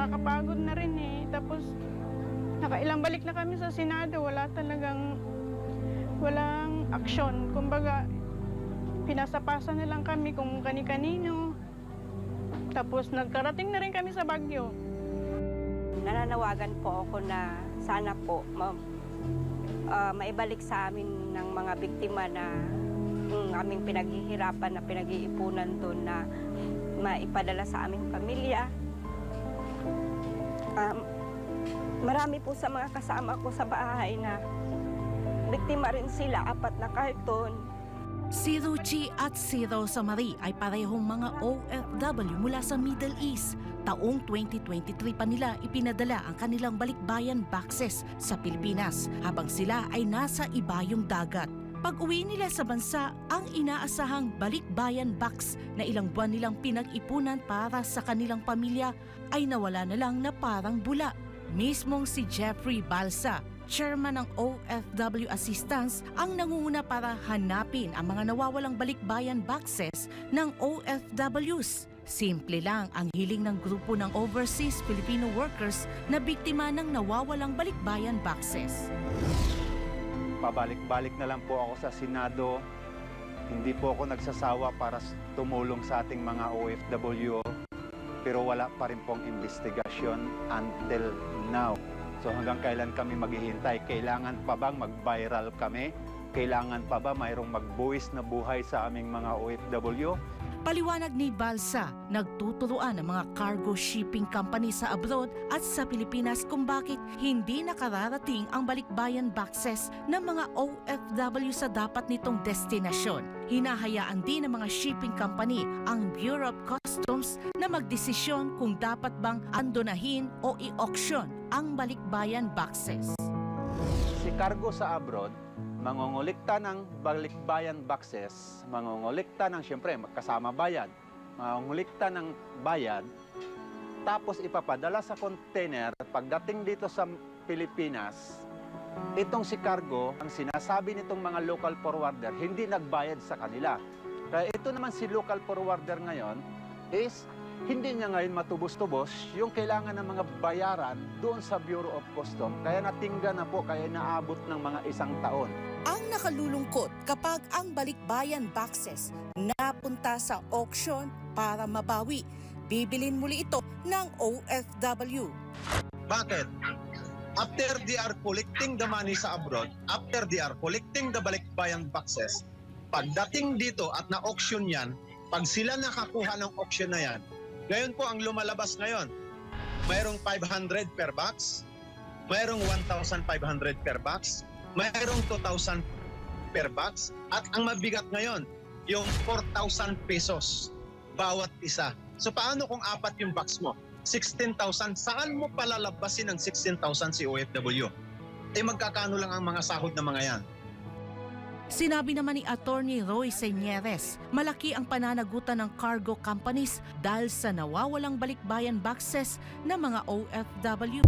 nakakapagod na rin eh. Tapos nakailang balik na kami sa Senado, walang aksyon. Kumbaga, pinasapasa na lang kami kung kani-kanino. Tapos nagkarating na rin kami sa Baguio. Nananawagan po ako na sana po maibalik sa amin ng mga biktima na yung aming pinaghihirapan na pinag-iipunan doon na maipadala sa aming pamilya. Marami po sa mga kasama ko sa bahay na biktima rin sila, 4 na karton. Si Ruchi at si Rosa Marie ay parehong mga OFW mula sa Middle East. Taong 2023 pa nila ipinadala ang kanilang balikbayan boxes sa Pilipinas habang sila ay nasa ibayong dagat. Pag-uwi nila sa bansa, ang inaasahang balikbayan box na ilang buwan nilang pinag-ipunan para sa kanilang pamilya ay nawala na lang na parang bula. Mismong si Jeffrey Balsa, chairman ng OFW Assistance, ang nangunguna para hanapin ang mga nawawalang balikbayan boxes ng OFWs. Simple lang ang hiling ng grupo ng overseas Filipino workers na biktima ng nawawalang balikbayan boxes. Pabalik-balik na lang po ako sa Senado. Hindi po ako nagsasawa para tumulong sa ating mga OFW, pero wala pa rin pong investigasyon until now. So hanggang kailan kami maghihintay? Kailangan pa bang mag-viral kami? Kailangan pa ba mayroong magbuwis na buhay sa aming mga OFW? Paliwanag ni Balsa, nagtuturuan ng mga cargo shipping company sa abroad at sa Pilipinas kung bakit hindi nakararating ang balikbayan boxes ng mga OFW sa dapat nitong destinasyon. Hinahayaan din ng mga shipping company ang Bureau of Customs na magdesisyon kung dapat bang andonahin o i-auction ang balikbayan boxes. Si cargo sa abroad, mangungulikta ng balikbayan boxes, mangungulikta ng, siyempre, kasama bayad, mangungulikta ng bayad, tapos ipapadala sa container. Pagdating dito sa Pilipinas, itong si cargo, ang sinasabi nitong mga local forwarder, hindi nagbayad sa kanila. Kaya ito naman si local forwarder ngayon is hindi niya ngayon matubos-tubos yung kailangan ng mga bayaran doon sa Bureau of Customs. Kaya natingga na po, kaya naabot ng mga 1 taon. Ang nakalulungkot kapag ang balikbayan boxes napunta sa auction para mabawi, bibilin muli ito ng OFW. Bakit? After they are collecting the money sa abroad, after they are collecting the balikbayan boxes, pagdating dito at na-auction yan, pag sila nakakuha ng auction na yan, ngayon po ang lumalabas ngayon, mayroong 500 per box, mayroong 1,500 per box, mayroong 2,000 per box, at ang mabigat ngayon, yung 4,000 pesos bawat isa. So paano kung 4 yung box mo? 16,000. Saan mo palalabasin ng 16,000 si OFW? Magkakano lang ang mga sahod ng mga yan? Sinabi naman ni Attorney Roy Señeres, malaki ang pananagutan ng cargo companies dahil sa nawawalang balikbayan boxes ng mga OFW.